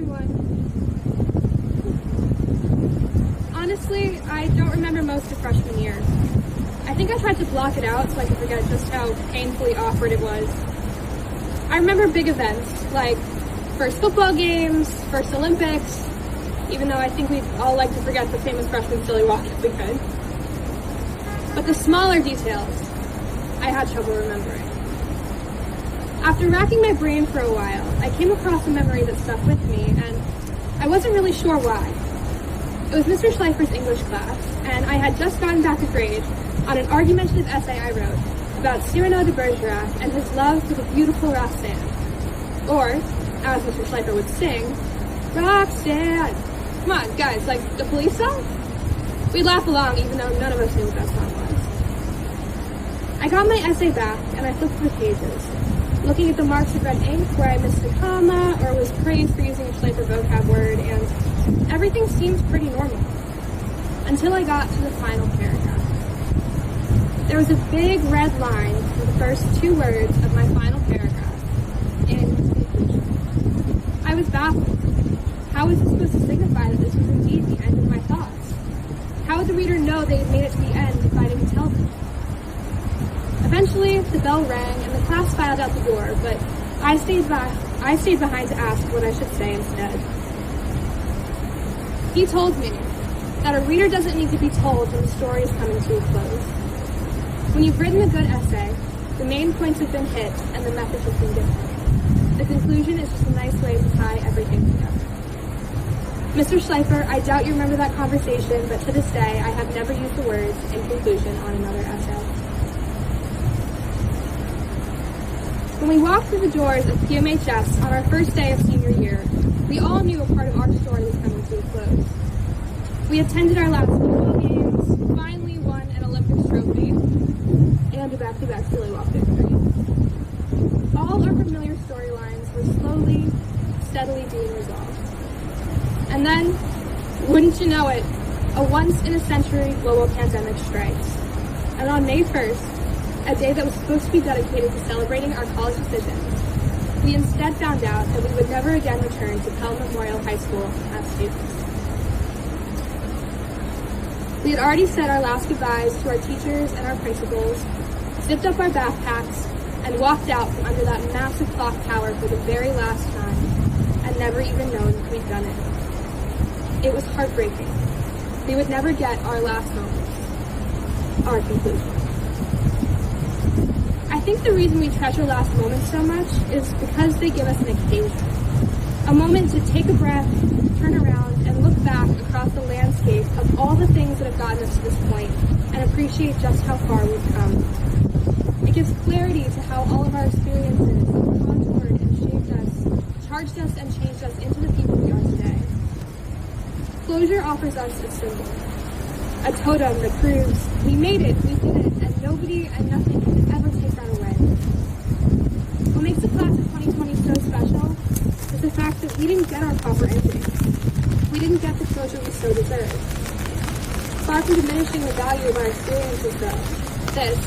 everyone. Honestly, I don't remember most of freshman year. I think I tried to block it out so I could forget just how painfully awkward it was. I remember big events, like first football games, first Olympics, even though I think we'd all like to forget the famous freshman silly walk if we could. But the smaller details, I had trouble remembering. After racking my brain for a while, I came across a memory that stuck with me, and I wasn't really sure why. It was Mr. Schleifer's English class, and I had just gotten back a grade on an argumentative essay I wrote about Cyrano de Bergerac and his love for the beautiful Roxanne. Or, as Mr. Schleifer would sing, Roxanne! Come on, guys, like the Police song? We'd laugh along even though none of us knew what that song was. I got my essay back and I flipped through the pages, looking at the marks of red ink where I missed a comma or was praised for using a Schleifer vocab word, and everything seemed pretty normal. Until I got to the final paragraph. There was a big red line for the first two words of my final paragraph, in conclusion. I was baffled. How was this supposed to signify that this was indeed the end of my thoughts? How would the reader know they had made it to the end if I didn't tell them? Eventually, the bell rang and the class filed out the door, but I stayed behind to ask what I should say instead. He told me that a reader doesn't need to be told when the story is coming to a close. When you've written a good essay, the main points have been hit and the message has been given. The conclusion is just a nice way to tie everything together. Mr. Schleifer, I doubt you remember that conversation, but to this day, I have never used the words "in conclusion" on another essay. When we walked through the doors of PMHS on our first day of senior year, we all knew a part of our story was coming to a close. We attended our last football games, finally won an Olympics trophy, and a back-to-back silly walk victory. All our familiar storylines were slowly, steadily being resolved. And then, wouldn't you know it, a once-in-a-century global pandemic strikes. And on May 1st, a day that was supposed to be dedicated to celebrating our college decisions, we instead found out that we would never again return to Pell Memorial High School as students. We had already said our last goodbyes to our teachers and our principals, zipped up our backpacks, and walked out from under that massive clock tower for the very last time, and never even known that we'd done it. It was heartbreaking. We would never get our last moments, our conclusion. I think the reason we treasure last moments so much is because they give us an occasion. A moment to take a breath, turn around, and look back across the landscape of all the things that have gotten us to this point and appreciate just how far we've come. It gives clarity to how all of our experiences contoured and shaped us, charged us and changed us into the people we are today. Closure offers us a symbol, a totem that proves we made it, we did it, and nobody and nothing can ever take that away. What makes the class of 2020 so special is the fact that we didn't get our proper ending. We didn't get the closure we so deserved. Far from diminishing the value of our experiences, though, this,